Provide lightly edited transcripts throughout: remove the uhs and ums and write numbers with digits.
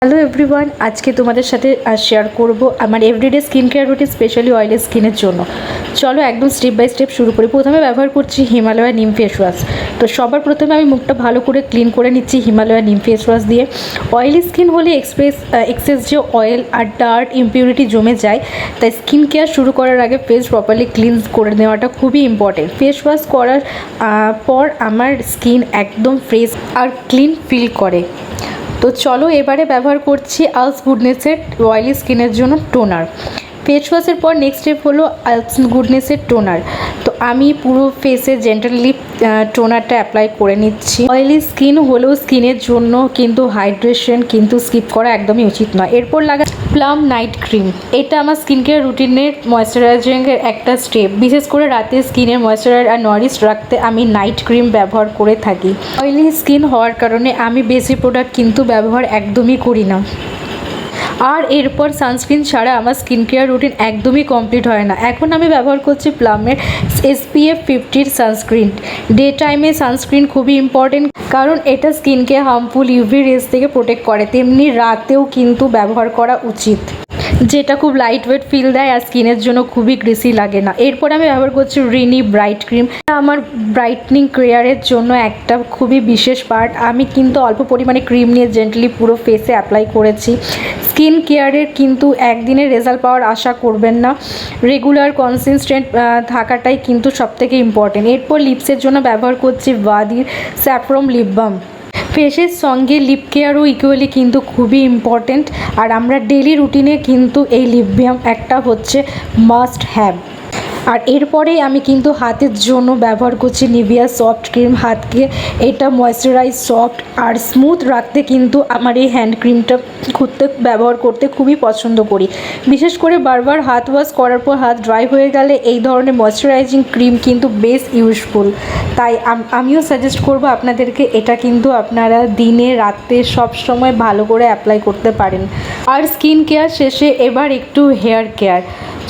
Hello everyone, আজকে তোমাদের সাথে শেয়ার করব আমার everyday skin care routine, specially oily স্কিনের জন্য। চলো একদম স্টেপ বাই স্টেপ শুরু করি। প্রথমে ব্যবহার করছি হিমালয়া নিম ফেস ওয়াশ। তো সবার প্রথমে আমি মুখটা ভালো করে ক্লিন করে নিচ্ছি হিমালয়া নিম ফেস ওয়াশ দিয়ে। অয়েলি স্কিন হলে এক্সেস যে অয়েল আর ডার্ট ইম্পিউরিটি জমে যায়, তাই স্কিন কেয়ার শুরু করার আগে ফেস প্রপারলি ক্লিনস করে নেওয়াটা খুবই ইম্পর্টেন্ট। ফেস ওয়াশ করার পর আমার স্কিন একদম ফ্রেশ আর ক্লিন ফিল করে। তো চলো এবারে ব্যবহার করছি আলস গুডনেসের অয়েলি স্কিনের জন্য টোনার। ফেস ওয়াশের পর নেক্সট স্টেপ হলো আলস গুডনেসের টোনার। তো আমি পুরো ফেসে জেন্টালি টোনারটা অ্যাপ্লাই করে নিচ্ছি। অয়েলি স্কিন হলেও স্কিনের জন্য কিন্তু হাইড্রেশন কিন্তু স্কিপ করা একদমই উচিত নয়। এরপর লাগা প্লাম নাইট ক্রিম। এটা আমার স্কিন কেয়ার রুটিনের ময়শ্চারাইজিংয়ের একটা স্টেপ। বিশেষ করে রাতে স্কিনের ময়শ্চারাইজ আর নরিশ রাখতে আমি নাইট ক্রিম ব্যবহার করে থাকি। অয়েলি স্কিন হওয়ার কারণে আমি বেশি প্রোডাক্ট কিন্তু ব্যবহার একদমই করি না। আর এরপর সানস্ক্রিন ছাড়া আমার স্কিন কেয়ার রুটিন একদমই কমপ্লিট হয় না। এখন আমি ব্যবহার করছি প্লামের SPF 50 সানস্ক্রিন। ডে টাইমে সানস্ক্রিন খুবই ইম্পর্টেন্ট, কারণ এটা স্কিনকে হার্মফুল ইউভি রেজ থেকে প্রোটেক্ট করে। তেমনি রাতেও কিন্তু ব্যবহার করা উচিত, যেটা খুব লাইট ওয়েট ফিল দেয় আর স্কিনের জন্য খুবই গ্রিসি লাগে না। এরপর আমি ব্যবহার করছি রিনি ব্রাইট ক্রিম। আমার ব্রাইটনিং কেয়ারের জন্য একটা খুবই বিশেষ পার্ট। আমি কিন্তু অল্প পরিমাণে ক্রিম নিয়ে জেন্টলি পুরো ফেসে অ্যাপ্লাই করেছি। স্কিন কেয়ারের কিন্তু একদিনের রেজাল্ট পাওয়ার আশা করবেন না। রেগুলার কনসিস্টেন্ট থাকাটাই কিন্তু সবথেকে ইম্পর্টেন্ট। এরপর লিপসের জন্য ব্যবহার করছি ওয়াদির স্যাফরন লিপ বাম। ফেসের সঙ্গে লিপ কেয়ারও ইকুয়ালি কিন্তু খুবই ইম্পর্টেন্ট, আর আমরা ডেলি রুটিনে কিন্তু এই লিপ বাম একটা হচ্ছে মাস্ট হ্যাভ। আর এরপরেই আমি কিন্তু হাতের জন্য ব্যবহার করছি নিভিয়া সফট ক্রিম। হাতকে এটা ময়শ্চারাইজ সফট আর স্মুথ রাখতে কিন্তু আমার এই হ্যান্ড ক্রিমটা ব্যবহার করতে খুবই পছন্দ করি। বিশেষ করে বারবার হাত ওয়াশ করার পর হাত ড্রাই হয়ে গেলে এই ধরনের ময়শ্চারাইজিং ক্রিম কিন্তু বেশ ইউজফুল। তাই আমিও সাজেস্ট করব আপনাদেরকে, এটা কিন্তু আপনারা দিনে রাতে সব সময় ভালো করে অ্যাপ্লাই করতে পারেন। আর স্কিন কেয়ার শেষে এবার একটু হেয়ার কেয়ার।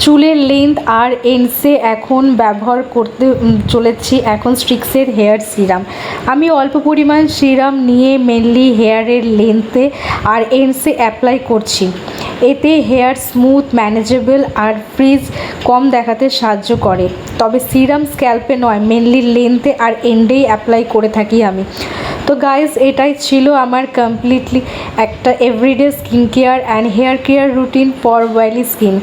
চুলের লেন্থ আর এন্ডসে এখন ব্যবহার করতে চলেছি এখন স্ট্রিক্সের হেয়ার সিরাম। আমি অল্প পরিমাণ সিরাম নিয়ে মেনলি হেয়ারের লেন্থে আর এন্ডসে অ্যাপ্লাই করছি। এতে হেয়ার স্মুথ, ম্যানেজেবল আর ফ্রিজ কম দেখাতে সাহায্য করে। তবে সিরাম স্ক্যাল্পে নয়, মেনলি লেন্থে আর এন্ডেই অ্যাপ্লাই করে থাকি আমি। তো গাইজ, এটাই ছিল আমার কমপ্লিটলি একটা everyday skin care and hair care routine for oily skin.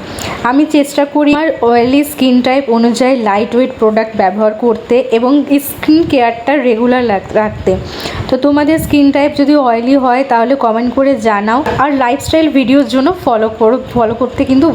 আমি চেষ্টা করি আমার অয়েলি স্কিন টাইপ অনুযায়ী লাইট ওয়েট প্রোডাক্ট ব্যবহার করতে এবং স্কিন কেয়ারটা রেগুলার রাখতে। তো তোমাদের স্কিন টাইপ যদি অয়েলি হয় তাহলে কমেন্ট করে জানাও। আর লাইফস্টাইল ভিডিওর জন্য ফলো করতে কিন্তু